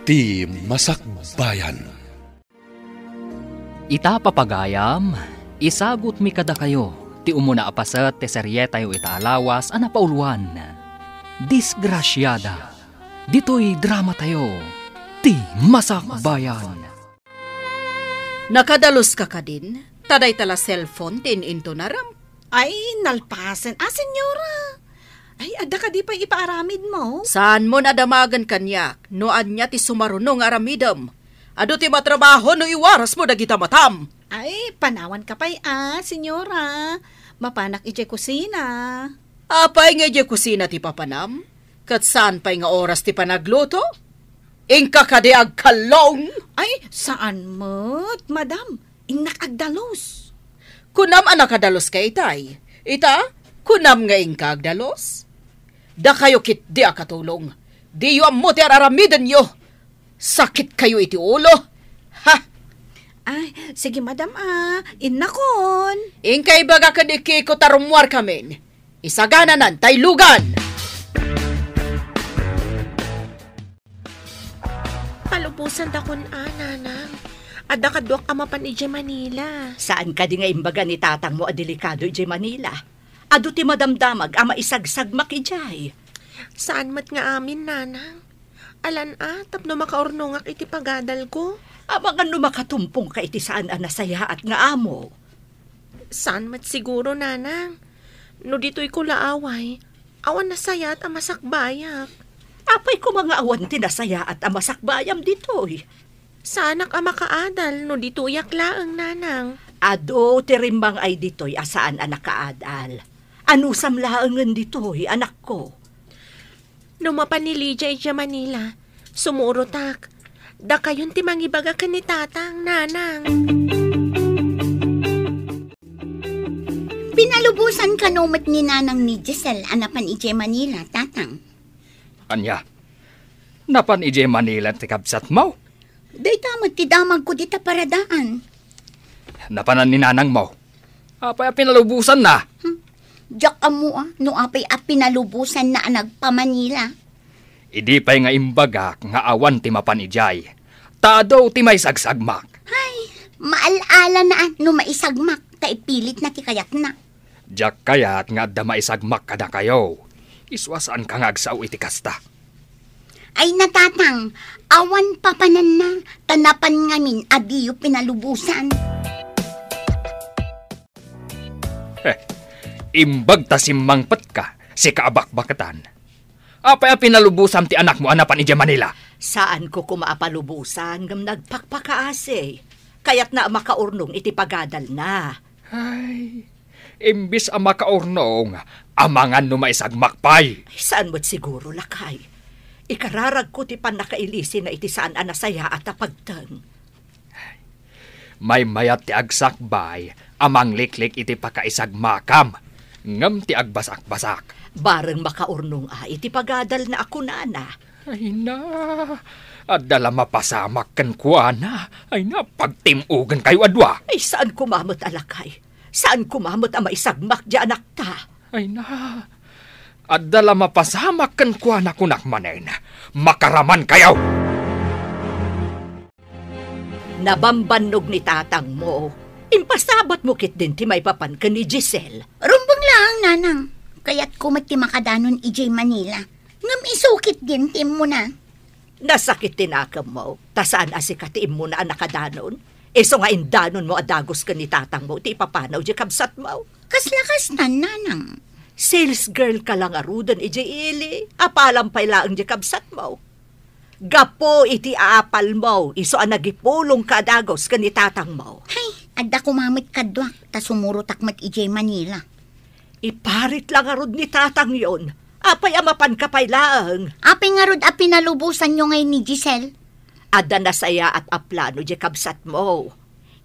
Ti Masakbayan. Ita papagayam, isagot mi kada kayo, ti umuna apasat ti seryeta yu itaalawas ana pauluan. Disgrasyada, dito'y drama tayo, ti Masakbayan. Nakadalos ka din, taday tala cellphone tin into naram. Ay, nalpasan. Senyora. Ay, ada ka di pa ipaaramid mo? Saan mo nadamagan kanyak, noan niya ti sumarunong aramidam. Ado ti matrabaho no iwaras mo dagita matam. Ay, panawan ka pa'y senyora. Mapanak ije kusina. Apay nga ije kusina ti papanam? Kat saan pa'y nga oras ti panagluto? Ingka ka di agkalong? Ay, saan mo't, madam? Ingnak agdalos. Kunam anak kadalos ka itay. Ita, kunam nga ingka agdalos? Da kayo kit di akatulong. Di yu amuti araramidan yo. Sakit kayo iti ulo. Ha? Ay, sige madam inakon. Ingkay baga kadiki ko tarumwar kamin. Isagananan tay lugan. Palubusan takon nanang. Ada kadwak amapan ije Manila. Saan ka di nga imbaga ni tatang mo delikado ije Manila? Ado ti madamdamag ama isagsagmak ijay. Saan mat nga amin nanang? Alan tapno makaurnongak iti pagadal ko. Ama nga makatumpong ka iti saan anasaya at nga amo. Saan mat siguro nanang? No dito'y kulaaway, awan nasaya at amasakbayak. Apay ko mga awan tinasaya at amasakbayam dito'y. Saanak makaadal no dito'y yaklaang nanang. Ado tirimbang ay dito'y asaan anak kaadal. Anusam laangan dito'y anak ko. Numapan ni Lydia ija Manila, sumurotak. Da kayon ti mangibaga ka ni tatang, nanang. Pinalubusan ka numat ni nanang ni Giselle, anapan ije Manila, tatang. Anya, napan ije Manila ti kabsat mo? Day tamad ti damag ko dita paradaan. Napanan ni nanang mo? Apay pinalubusan na. Diyak amo no apay pinalubusan na nagpa-Manila. Idi pa'y nga imbagak nga awan ti mapan ijay. Tadaw ti may sagsagmak. Ay, maalala na no maisagmak, kaipilit na ti kayak na. Diyak kayat nga adda maisagmak kada kayo. Iswasan ka nga agsaw iti kasta. Ay natatang, awan papanan na, tanapan ngamin adiyo pinalubusan. Imbag ta simmangpat ka, si kaabak-bakatan. Apay pinalubusan ti anak mo anapan ije Manila. Saan ko kumaapalubusan ngam nagpakpakaase. Kaya't na makaurnong iti pagadal na. Ay, imbis ang makaurnong, amangan no maisagmakpay. Saan mo't siguro lakay? Ikararag ko ti panakailisi na iti saan anasaya at apagtang. May mayat ti agsakbay, amang liklik iti pakaisagmakam. Ngam ti agbasak-basak. Bareng makaurnong iti pagadal na ako nana. Ay na, adala mapasamak kan kuana. Ay na, pagtimugan kayo adwa. Ay saan kumamot alakay? Saan kumamot ang maisagmak di anak ta? Ay na, adala mapasamak kan kuana kunak manen. Makaraman kayo! Nabambanog ni tatang mo. Impasabot mo kit din ti may papan ka ni Giselle. Rumbang lang, nanang. Kaya't kumati makadanon ije Manila. Ngam isukit din tim mo na. Nasakit tinakam mo. Tasaan asikatiin mo na nakadanon? Iso nga indanon mo adagos ka ni tatang mo. Ti papanaw di kabsat mo. Kaslakas na, nanang. Sales girl ka lang arudan ije ili. Apalampay lang di kabsat mo. Gapo iti aapal mo. Iso ang nagipulong ka adagos ka ni tatang mo. Hay, adda kumamit kadwak. Ta sumurutak mat ije Manila. Iparit lang arod ni tatang yon. Apay amapan kapay laang. Apay nga rod pinalubusan nyo ngayon ni Giselle. Ada nasaya at aplano di kabsat mo.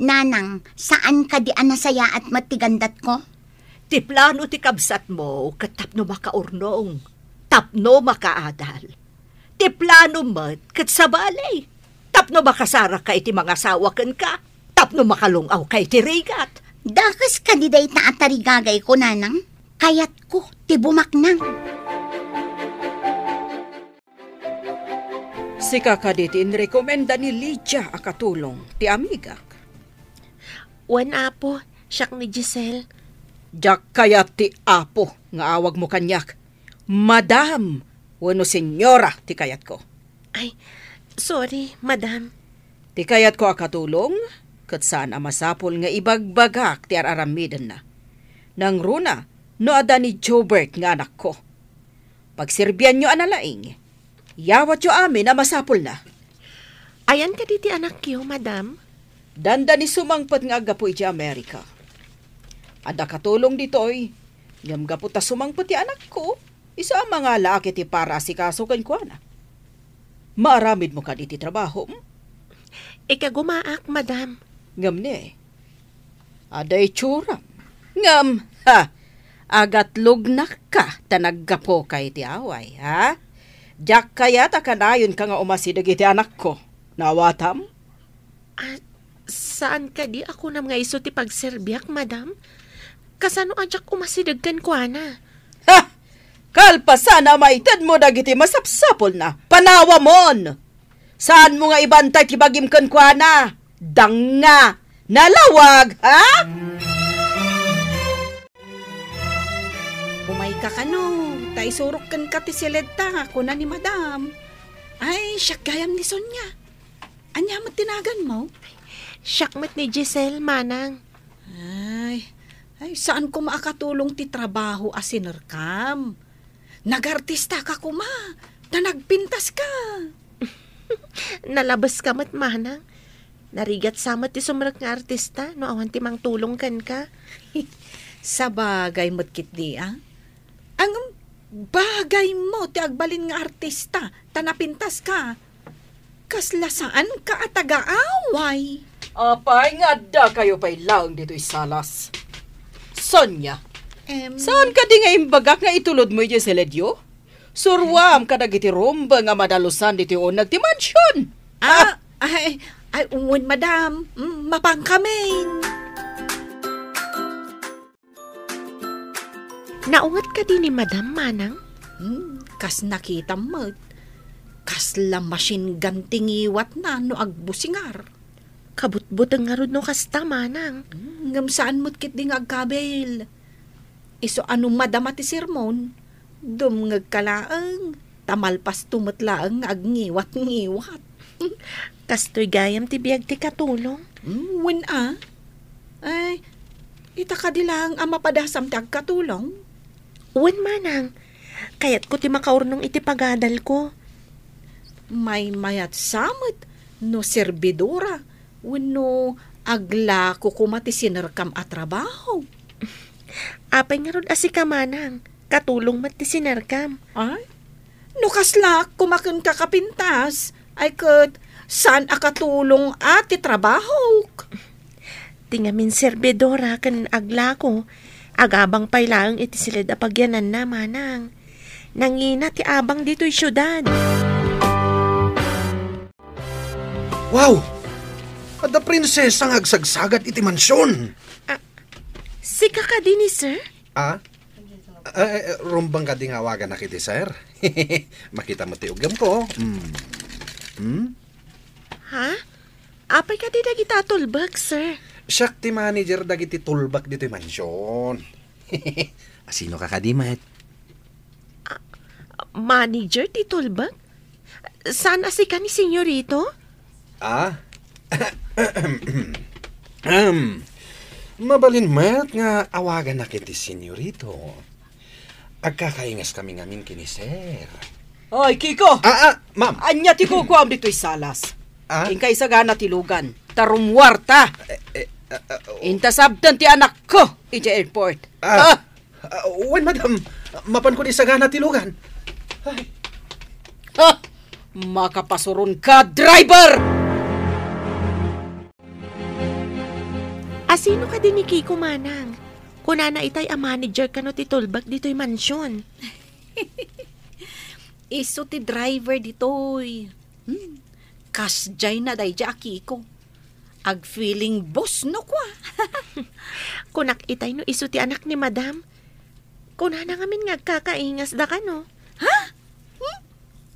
Nanang, saan ka di anasaya at matigandat ko? Ti plano ti kabsat mo, katapno makaurnong. Tapno makaadal. Ti plano mat, kat sa balay. Tapno makasara ka iti mga sawakan ka. Tapno makalungaw ka iti rigat. Dakas kandiday na atarigagay ko, nanang. Kayat ko, ti bumaknang. Si kakaditi inrekomenda ni Lydia akatulong ti amigak. Wan apo, siyak ni Giselle. Jak kaya ti apo nga awag mo kanyak. Madam, wano senyora ti kayat ko. Ay, sorry, madam. Ti kayat ko akatulong, kat saan masapol nga ibagbagak ti araramidan na. Nang runa, no ada ni Jobert nga anak ko. Pagsirbyan nyo analaing, yawat yo amin na masapol na. Ayan ka diti anak kiyo, madam. Danda ni sumangpat nga agapo iti Amerika. Ada katulong ditoy, ngam gapo ta sumangpat ti anak ko, isa ang mga laki ti para asikaso kan ko na. Maaramid mo ka diti trabaho. Ikagumaak, madam. Ngam ne, aday tsuram. Ngam, ha, agat lugnak ka tanaggapo kay ti away, ha? Diyak kaya takanayon ka nga umasidag iti anak ko. Nawatam? Saan ka di ako nam nga iso ti pagserbiak, madam? Kasano adyak umasidagkan ko, ana? Ha! Kalpasan na maitad mo dagiti masapsapol na. Panawa mon! Saan mo nga ibantay ti bagim kan kwa na? Danga! Nalawag, ha? Umay ka kano, tay surok kan ka ti sileta, kuna ni madam. Ay, siyak gayam ni Sonya. Anya mo tinagan mo? Siyakmat ni Giselle, manang. Ay, saan ko maakatulong ti trabaho asinerkam? Nagartista ka kuma, na nagpintas ka. Nalabas ka mat, manang. Narigat samat ti sumrak nga artista, no awan ti mang tulong kan ka. Sa bagay mo't kit di, ah? Ang bagay mo, ti agbalin nga artista, tanapintas ka. Kasla saan ka at taga-away? Apay nga da kayo pa'y lang dito isalas. Sonya, saan ka di nga imbagak nga itulod mo yung seledyo? Surwam ka nagiti rumba nga madalusan dito yung nagti mansyon. Ay, uwan, madam, mapang kami. Naungat ka din ni madam, manang? Kas nakita mo, kas la machine gun tingiwat na no agbusingar. Kabutbutang nga ron no kasta, manang. Ngam saan mo't kit ding agkabel. Iso anong madama ti sermon, dumngag kalaang, tamalpas tumatlaang agngiwat-ngiwat. Kastoy gayam ti biyag ti katulong. Wen Ay, ita ka di lang ang mapadasam ti agkatulong. Wen, manang. Kayat ko ti makaurnong iti pagadal ko. May mayat samot, no serbidora, wano agla ko kumati sinerkam at trabaho. Apay nga ron asika, manang. Katulong mat ti sinerkam. Ay, no kasla kumakun kakapintas, ay kat saan akatulong at trabaho? Tingamin serbidora kan agla ko. Agabang pailaang iti silid apagyanan na, manang. Nangina ti abang dito'y syudad. Wow! Ada prinsesa nga agsagsagat iti mansyon. Sika ka din ni sir? Rumbang ka di nga awagan na kiti, sir. Makita mo ti ugam ko. Ha? Apay ka di dagita tulbag, sir? Siyak ti manager dagiti tulbak dito mansyon. Asino ka kadimat? Manager ti tulbag? Saan asika ni senyorito? Mabalin mat nga awagan na kiti senyorito. Agkakaingas kami ngamin kini sir. Ay, Kiko! Ma'am. Anya ti kukuam dito'y salas. Ingkay sa gana tilugan. Tarumwarta. Intasabtan ti anak ko iti airport. Wen, madam. Mapan ko di sa gana tilugan. Makapasurun ka, driver! Asino ka din ni Kiko, manang? Kunana itay a manager ka no ti tulbag dito'y mansyon. Iso ti driver ditoy. Kasjay na day ja Kiko. Ag-feeling boss no kwa. Kunak itay no iso ti anak ni madam. Kunana ngamin nga kakaingas da ka no.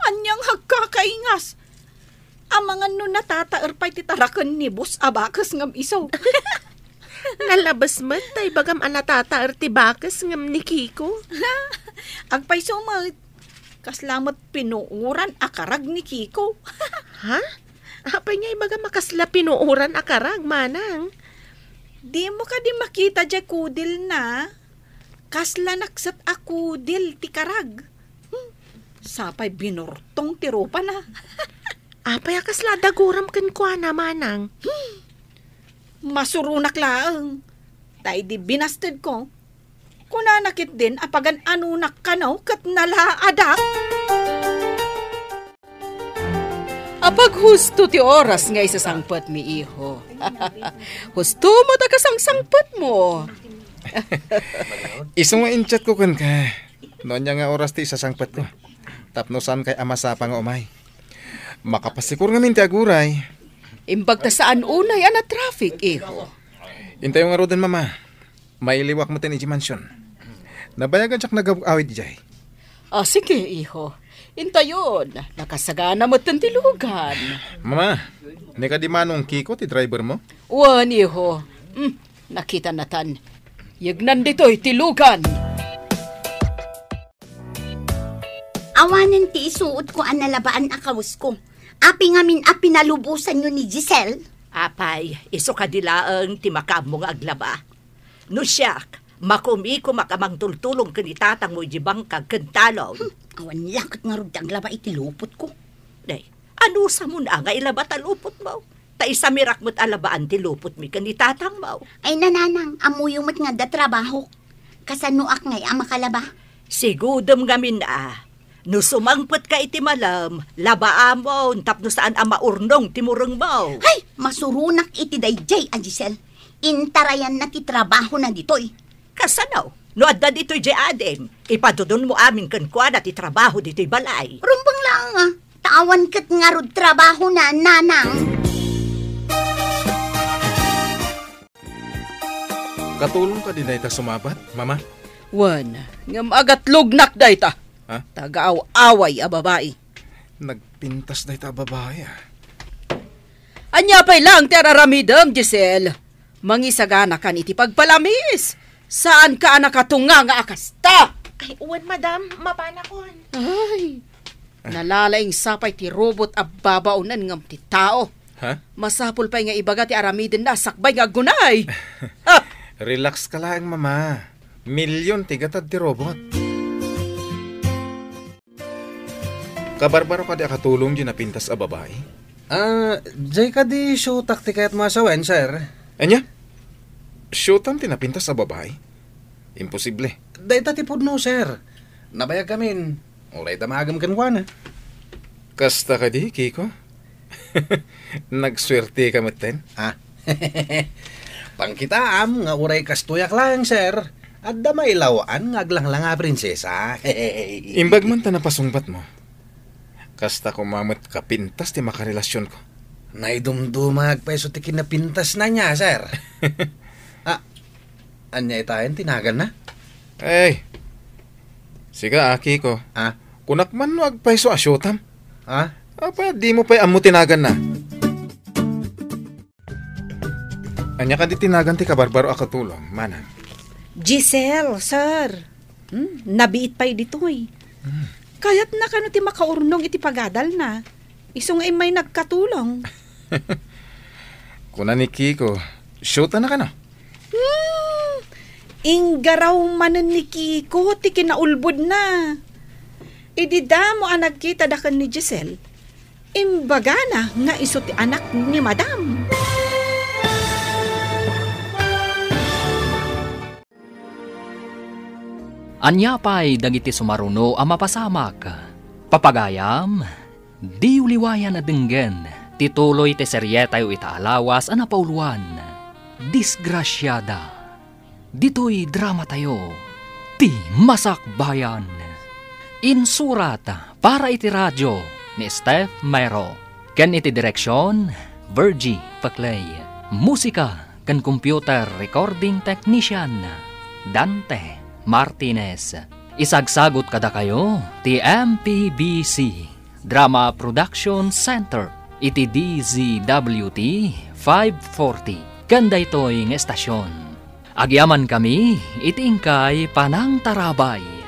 Anyang hagkakaingas. Amangan no natataer pa'y titarakan ni Bus Abakas ngam isaw. Nalabas mat tay bagam anatata artibakas ngam ni Kiko. Agpay sumat. Kaslamat pinuuran akarag ni Kiko. Ha? Apay niya ibaga makasla pinuuran akarag, manang. Di mo ka di makita dya kudil na. Kasla naksat akudil ti karag. Sapay binurtong tirupa na. Apay akasla daguram ken kwa na, manang. Masurunak laang. Tay di binasted ko. Kunanakit din apagan anunak kanaw kat nalaadak. Apag husto ti oras nga isasangpet mi iho. Husto mo ta kasangsangpet mo. Isong nga inchat ko kun ka. Noon nga oras ti isasangpet ko. Tapnosan kay amasapa nga umay. Makapasikur nga min ti aguray. Imbag ta saan unay ana traffic, iho. Intayo nga rodin, mama. May liwak mo tin iji mansyon. Nabayagan siyak nag-awit jay. Sige, iho. Intayon, nakasagana mo tilugan. Mama, ni ka di manong Kiko ti driver mo? Wan, iho. Nakita natan. Yagnan dito'y tilugan. Awanan ti isuot ko ang nalabaan akaws ko. Api ngamin pinalubusan nyo ni Giselle. Apay, iso kadilaang ti makamo nga aglaba. No siyak, makumiko makamang tultulong kanitatang mo jibang kagkantalon. Awan lakot nga rog aglaba itilupot ko. Day, ano sa mo na nga ilaba talupot mo? Ta isa mirak mo't alabaan tilupot mi kanitatang mo. Ay nananang, amuyong mat nga da trabaho. Kasanuak ngay ang makalaba. Sigudom gamin na. No sumangpot ka iti malam, labaamon tapno saan ang maurnong timurong mo. Ay, masurunak iti dayjay a Giselle. Intarayan na ti trabaho na ditoy. Kasanaw, no adda dito'y jay adem, ipadudon mo amin kankwan at itrabaho dito'y balay. Rumbang lang tawan kat nga rod trabaho na, nanang. Katulong ka din na ita sumabat, mama? Wan, ngam agat lugnak dayta. Ha? Tagaaw-away a babae. Nagpintas na ita babae, Anya pa'y lang teraramidam, Giselle. Mangisagana kan iti pagpalamis. Saan ka nakatunga nga akasta? Ay, uwan, madam, mapana kon. Ay, nalalaing sapay ti robot a babaunan ngam ti tao. Ha? Masapul pa'y nga ibaga ti aramidin na sakbay nga gunay. Ha? Relax ka lang, mama. Milyon tigatad ti robot. Kabarbaro ka di akatulong di napintas a babae? Jay ka di show taktika at masawen, sir. Anya? Showtime tinapintas sa babae? Imposible. Dahil tatipod no, sir. Nabayag kamin. Ulay tamagam kanwana. Kasta ka di, Kiko? Nagswerte ka maten? Pangkitaam nga uray kastuyak lang, sir. At damay lawaan nga aglang-lang nga prinsesa. Imbag man ta napasungbat mo. Kasta ko mamat kapintas ti makarelasyon ko. Naidumdumag peso ti kinapintas na niya, sir. Anya itayan, tinagan na? Ay, siga Kiko. Kunak man no agpaiso a showtime. Apa, di mo pa'y amo tinagan na. Anya ka di tinagan ti kabarbaro akatulong, manang. Giselle, sir. Nabiit pa'y ditoy. Kaya't na kano ti makaurnong iti pagadal na. Isong ay may nagkatulong. Kuna ni Kiko, shoota na ka na. Inggaraw manen ni Kiko, ti kinaulbod na. Idida mo ang nagkita dakan ni Giselle. Imbaga na nga iso ti anak ni madam. Anya pa'y dagiti sumaruno ang mapasamak. Papagayam, di uliwayan na dinggen. Tituloy ti seryetayo itaalawas ang napauluan. Disgrasyada. Dito'y drama tayo. Ti Masakbayan. Insurat para iti radyo ni Steph Mayro. Ken iti direksyon, Virgie Paclay. Musika ken computer recording technician, Dante Martinez. Isagsagot kada kayo ti MPBC Drama Production Center. iti DZWT 540. Kanda ito'y ng estasyon. Agyaman kami, itingkay panang tarabay.